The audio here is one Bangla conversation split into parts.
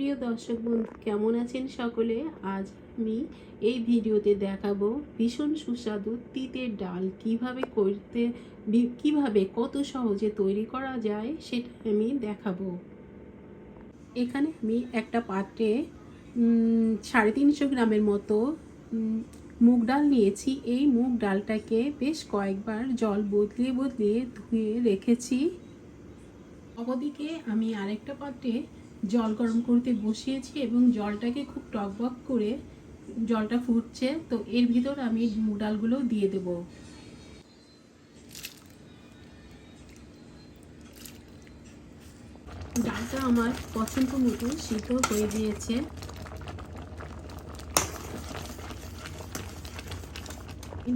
প্রিয় দর্শক বন্ধু, কেমন আছেন সকলে? আজ আমি এই ভিডিওতে দেখাবো ভীষণ সুস্বাদু তিতের ডাল কিভাবে কত সহজে তৈরি করা যায় সেটা আমি দেখাবো। এখানে আমি একটা পাত্রে 350 গ্রামের মতো মুগ ডাল নিয়েছি। এই মুগ ডালটাকে বেশ কয়েকবার জল বদলিয়ে বদলিয়ে ধুয়ে রেখেছি। অপরদিকে আমি আরেকটা পাত্রে জল গরম করতে বসিয়েছি এবং জলটাকে খুব টকবক করে জলটা ফুটছে, তো এর ভিতর আমি মুগ ডালগুলো দিয়ে দেব। ডালটা আমার পছন্দ মতো সিদ্ধ হয়ে গিয়েছে।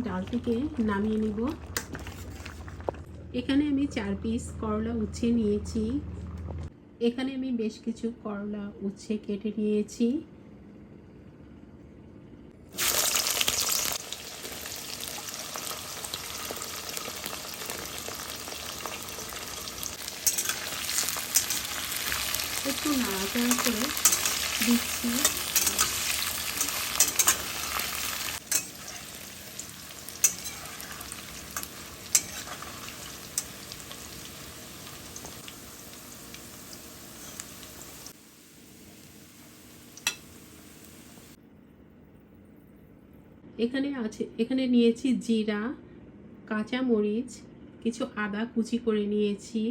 ডালটিকে নামিয়ে নিব। এখানে আমি 4 পিস করলা উচ্ছে নিয়েছি। এখানে আমি বেশ কিছু করলা উচ্ছে কেটে নিয়েছি। একটু নাড়াচাড়া করে দিচ্ছি। এখানে নিয়েছি জিরা, কাঁচা মরিচ, কিছু আদা কুচি করে নিয়েছি,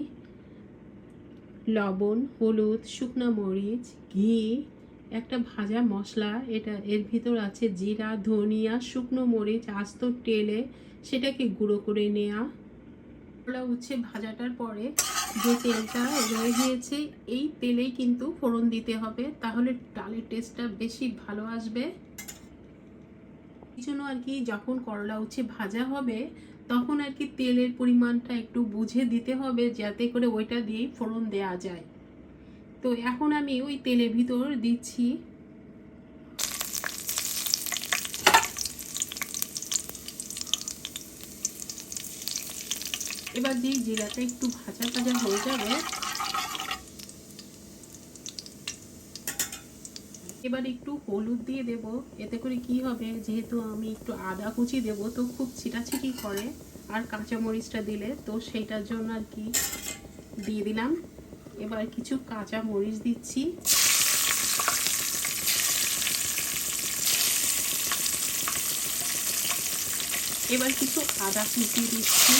লবণ, হলুদ, শুকনো মরিচ, ঘি, একটা ভাজা মশলা। এর ভিতর আছে জিরা, ধনিয়া, শুকনো মরিচ আস্ত তেলে সেটাকে গুঁড়ো করে নেওয়া। করলা উচ্ছে ভাজাটার পরে যে তেলটা রয়ে গিয়েছে এই তেলেই কিন্তু ফোড়ন দিতে হবে, তাহলে ডালের টেস্টটা বেশি ভালো আসবে। এই জন্য আর কি যখন করলা উচ্ছে ভাজা হবে তখন আর কি তেলের পরিমাণটা একটু বুঝে দিতে হবে, যাতে করে ওইটা দিয়েই ফোড়ন দেওয়া যায়। তো এখন আমি ওই তেলের ভিতর দিচ্ছি এবার যেই জিরাটা একটু ভাজা ভাজা হয়ে যাবে, এবার একটু হলুদ দিয়ে দেব। এতে করে কি হবে, যেহেতু আমি একটু আদা কুচি দেব তো খুব ছিটাছিটি করে, আর কাঁচা মরিচটা দিলে তো সেইটার জন্য আর কি দিয়ে দিলাম। এবার কিছু কাঁচা মরিচ দিচ্ছি। এবার কিছু আদা কুচি দিচ্ছি।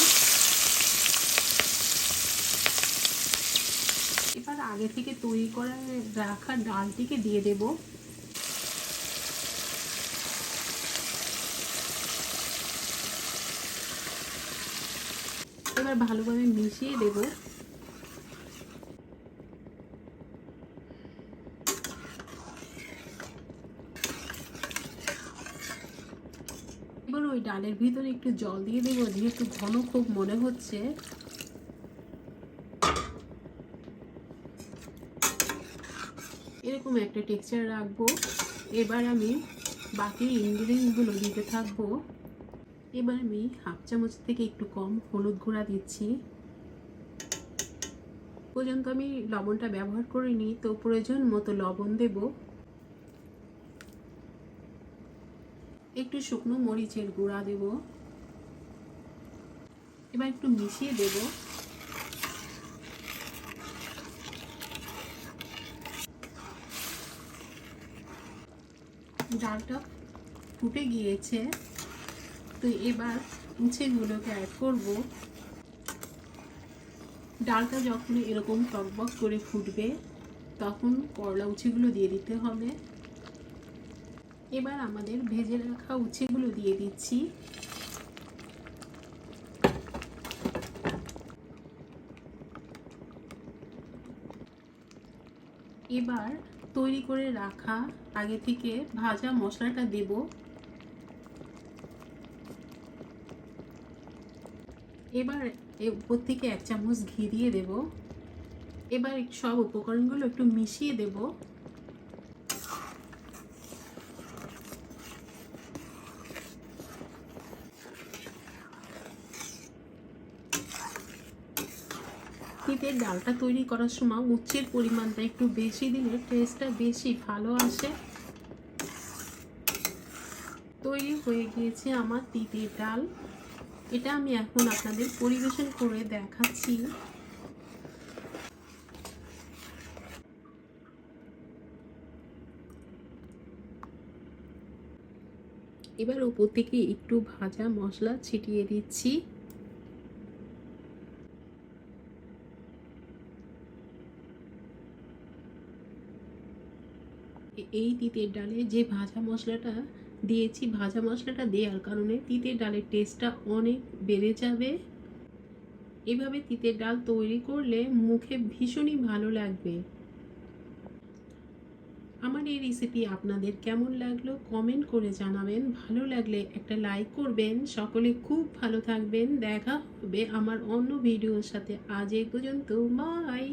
এবার আগে থেকে তৈরি করে রাখা ডালটিকে দিয়ে দেব। এবার ভালোভাবে মিশিয়ে দেব। এবার ওই ডালের ভিতরে একটু জল দিয়ে দেব, যেহেতু ঘন খুব মনে হচ্ছে। এরকম একটা টেক্সচার রাখবো। এবার আমি বাকি ইনগ্রিডিয়েন্টসগুলো দিতে থাকবো। এবার আমি হাফ চামচ থেকে একটু কম হলুদ গুঁড়া দিচ্ছি। পর্যন্ত আমি লবণটা ব্যবহার করিনি, তো প্রয়োজন মতো লবণ দেব। একটু শুকনো মরিচের গুঁড়া দেব। এবার একটু মিশিয়ে দেব। ডালটা ফুটে গিয়েছে, তো এবার উচ্ছেগুলোকে অ্যাড করব। ডালটা যখন এরকম টকবক করে ফুটবে তখন করলা উচ্ছেগুলো দিয়ে দিতে হবে। এবার আমাদের ভেজে রাখা উচ্ছেগুলো দিয়ে দিচ্ছি। এবার তৈরি করে রাখা আগে থেকে ভাজা মশলাটা দেব। এবার উপর থেকে 1 চামচ ঘি দিয়ে দেব। এবার সব উপকরণগুলো একটু মিশিয়ে দেব। তিতের ডালটা তৈরি করার সময় উচ্ছের পরিমাণটা একটু বেশি দিলে টেস্টটা বেশি ভালো আসে। তৈরি হয়ে গিয়েছে আমার তিতের ডাল। এটা আমি এখন আপনাদের পরিবেশন করে দেখাচ্ছি। এবার উপর থেকে একটু ভাজা মশলা ছিটিয়ে দিচ্ছি। এই তিতের ডালে যে ভাজা মশলাটা দিয়েছি, ভাজা মশলাটা দেওয়ার কারণে তিতের ডালের টেস্টটা অনেক বেড়ে যাবে। এভাবে তিতের ডাল তৈরি করলে মুখে ভীষণই ভালো লাগবে। আমার এই রেসিপি আপনাদের কেমন লাগলো কমেন্ট করে জানাবেন। ভালো লাগলে একটা লাইক করবেন। সকলে খুব ভালো থাকবেন। দেখা হবে আমার অন্য ভিডিওর সাথে। আজ এই পর্যন্ত, বাই।